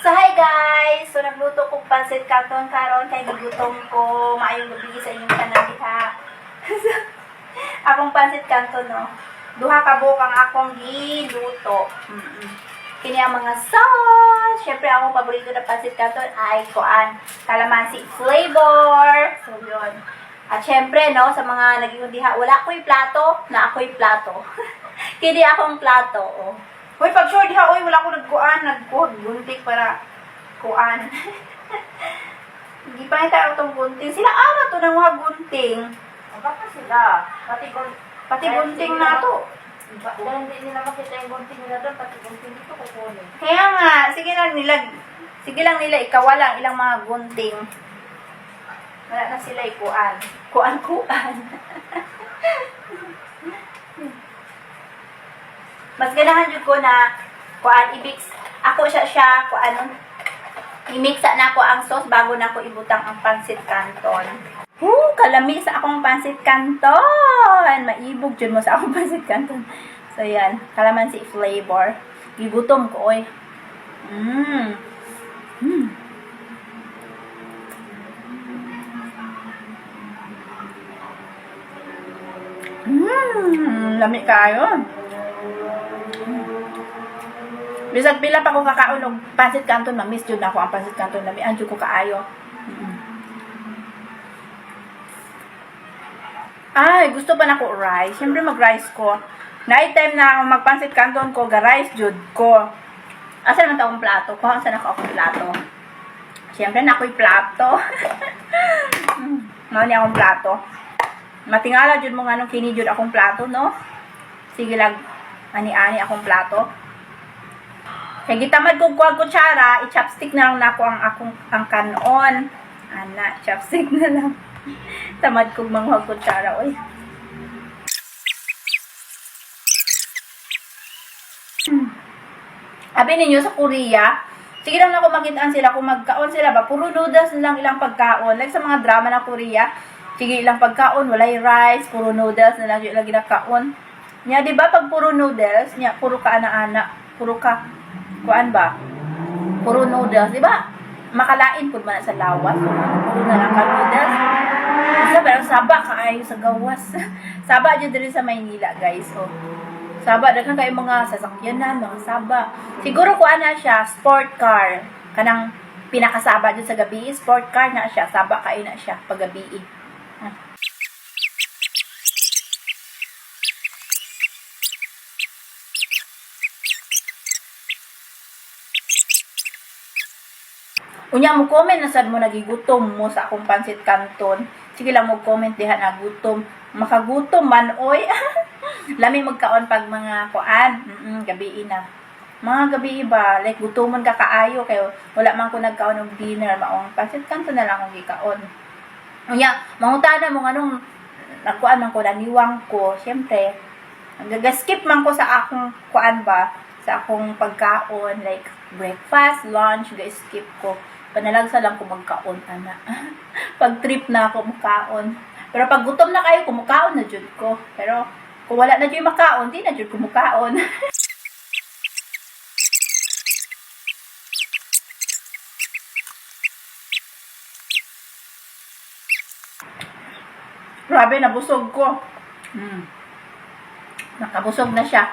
So, hi guys! So, nagluto kong pancit canton karon kay gutom ko. Maayong gabi sa inyong tanan diha. Akong pancit canton, no? Duha ka bukang akong giluto. Kini ang mga sauce. Syempre, akong paborito na pancit canton ay kuan, calamansi flavor. So, yun. At syempre, no, sa mga naging diha, wala ko'y plato, na ako'y plato. Kini akong plato, oh. Hoy, pag sure diha, oy, wala ko nagkuhan, gunting para kuan. Hindi pa tayo itong gunting. Sila ara to ng mga gunting. Baka sila. Pati gunting na to. Dahil hindi nila makita yung gunting nila doon, pati gunting dito kukunin. Kaya nga, sige lang nila ikawalang ilang mga gunting. Wala na sila ikuan. Kuan. Mas ganahan jud ko na kuan i-mix ako siya kuan i-mixa na ako ang sauce bago na ako ibutang ang pancit canton. Kalami sa akong pancit canton. Maibog jud mo sa akong pancit canton. So yan, calamansi flavor. Gigutom ko oy. Lami kayo. Bisag pila pa ko kakaon og pancit canton, ma-miss jud ako ang pancit canton, lami anjud ko kaayo. Ay, gusto pa nako rice. Siyempre mag-rice ko. Night time na akong mag-pancit canton ko, ga-rice jud ko. Asa naman akong plato ko? Asa na akong plato? Siyempre na ako'y plato. Mao ni akong plato. Matingala jud mo nganong kini jud akong plato, no? Sige lang ani-ani akong plato. Kaya gitamad kong kuha kutsara, i-chopstick na lang nako ang kanon. Ana, chopstick na lang. Tamad kong manguha kutsara, oy. Abi ninyo sa Korea, sige lang na kung makitaan sila kung magkaon sila ba, puro noodles lang ilang pagkaon. Like sa mga drama ng Korea, sige ilang pagkaon, walay rice, puro noodles na lang yung lagi nakaon. Nya, di ba pag puro noodles, nya, puro ka ana-ana, puro ka kuan ba? Puro noodles, di ba? Makalain pud man sa lawas. Puro na lang ka noodles. Pero saba kaayo sa gawas. Saba jud diri sa Maynila, guys. So, saba daghan kay mga sasakyanan, mga saba. Siguro kuan na siya, sport car. Kanang pinakasaba jud sa gabi, sport car na siya, saba kay na siya pag gabi. Unya mo comment na sad mo nagigutom mo sa akong pancit canton. Sige lang mo comment diha na gutom. Makagutom man oy. Lami magkaon pag mga kuan, gabi na. Mga gabi ba, like gutomon ka kaayo kay wala man ko nagkaon og dinner maong pancit canton na lang akong gikaon. Unya, mangutana mo nganong nagkuan man ko naniwang ko. Syempre, nagaskip man ko sa akong kuan ba, sa akong pagkaon like breakfast, lunch, ga-skip ko. Panalagsa lang ko magkaon, ana. Pag trip na ako makaon. Pero pag gutom na kayo, kumukaon na jud ko. Pero kung wala na jud makaon, di na jud kumukaon. Grabe, nabusog ko. Nakabusog na siya.